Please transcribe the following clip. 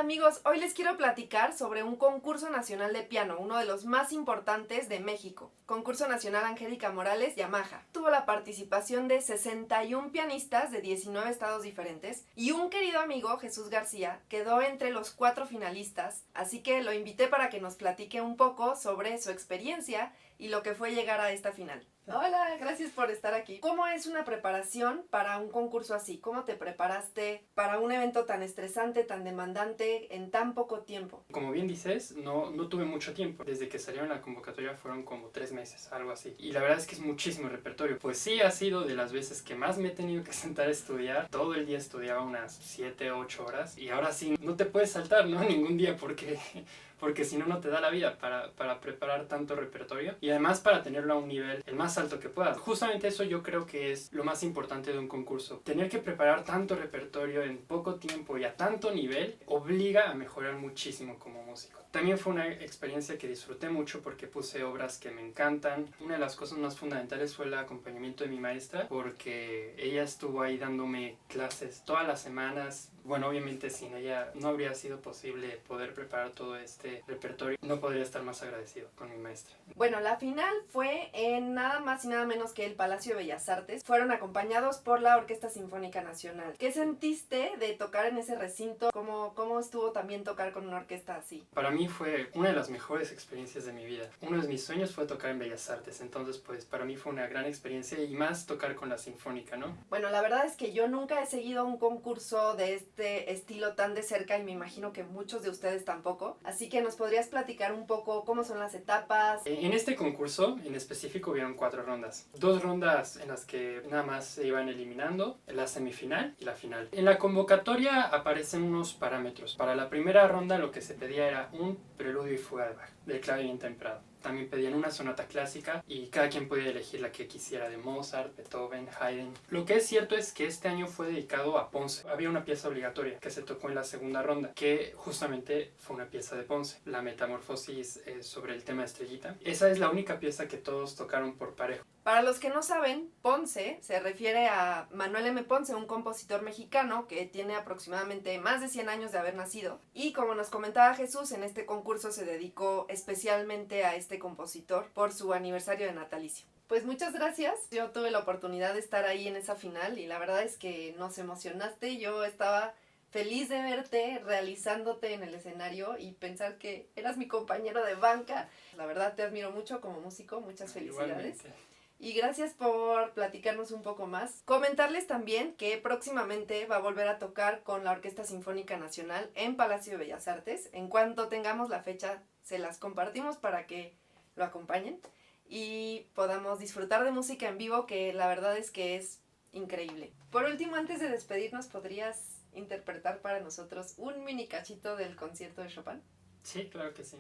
amigos, hoy les quiero platicar sobre un concurso nacional de piano, uno de los más importantes de México. Concurso Nacional Angélica Morales Yamaha. Tuvo la participación de 61 pianistas de 19 estados diferentes y un querido amigo, Jesús García, quedó entre los 4 finalistas, así que lo invité para que nos platique un poco sobre su experiencia y lo que fue llegar a esta final. Hola, gracias por estar aquí. ¿Cómo es una preparación para un concurso así? ¿Cómo te preparaste para un evento tan estresante, tan demandante, en tan poco tiempo? Como bien dices, no tuve mucho tiempo. Desde que salieron la convocatoria fueron como 3 meses, algo así. Y la verdad es que es muchísimo repertorio. Pues sí, ha sido de las veces que más me he tenido que sentar a estudiar. Todo el día estudiaba unas 7, 8 horas. Y ahora sí, no te puedes saltar, ¿no? Ningún día porque si no, no te da la vida para preparar tanto repertorio y además para tenerlo a un nivel el más alto que puedas. Justamente eso yo creo que es lo más importante de un concurso. Tener que preparar tanto repertorio en poco tiempo y a tanto nivel obliga a mejorar muchísimo como músico. También fue una experiencia que disfruté mucho porque puse obras que me encantan. Una de las cosas más fundamentales fue el acompañamiento de mi maestra, porque ella estuvo ahí dándome clases todas las semanas. Bueno, obviamente sin ella no habría sido posible poder preparar todo este repertorio. No podría estar más agradecido con mi maestra. Bueno, la final fue en nada más y nada menos que el Palacio de Bellas Artes. Fueron acompañados por la Orquesta Sinfónica Nacional. ¿Qué sentiste de tocar en ese recinto? ¿Cómo estuvo también tocar con una orquesta así? Para mí fue una de las mejores experiencias de mi vida. Uno de mis sueños fue tocar en Bellas Artes, entonces pues para mí fue una gran experiencia y más tocar con la Sinfónica, ¿no? Bueno, la verdad es que yo nunca he seguido un concurso de este estilo tan de cerca y me imagino que muchos de ustedes tampoco. Así que nos podrías platicar un poco cómo son las etapas. En este concurso en específico hubieron 4 rondas. 2 rondas en las que nada más se iban eliminando, la semifinal y la final. En la convocatoria aparecen unos parámetros. Para la primera ronda lo que se pedía era un preludio y fuga de Bach, de clave bien temprano. También pedían una sonata clásica y cada quien podía elegir la que quisiera de Mozart, Beethoven, Haydn. Lo que es cierto es que este año fue dedicado a Ponce. Había una pieza obligatoria que se tocó en la segunda ronda, que justamente fue una pieza de Ponce, la Metamorfosis sobre el tema Estrellita. Esa es la única pieza que todos tocaron por parejo. Para los que no saben, Ponce se refiere a Manuel M. Ponce, un compositor mexicano que tiene aproximadamente más de 100 años de haber nacido. Y como nos comentaba Jesús, en este concurso se dedicó especialmente a este compositor por su aniversario de natalicio. Pues muchas gracias. Yo tuve la oportunidad de estar ahí en esa final y la verdad es que nos emocionaste. Yo estaba feliz de verte realizándote en el escenario y pensar que eras mi compañero de banca. La verdad te admiro mucho como músico. Muchas felicidades. Igualmente. Y gracias por platicarnos un poco más. Comentarles también que próximamente va a volver a tocar con la Orquesta Sinfónica Nacional en Palacio de Bellas Artes. En cuanto tengamos la fecha, se las compartimos para que lo acompañen y podamos disfrutar de música en vivo, que la verdad es que es increíble. Por último, antes de despedirnos, ¿podrías interpretar para nosotros un mini cachito del concierto de Chopin? Sí, claro que sí.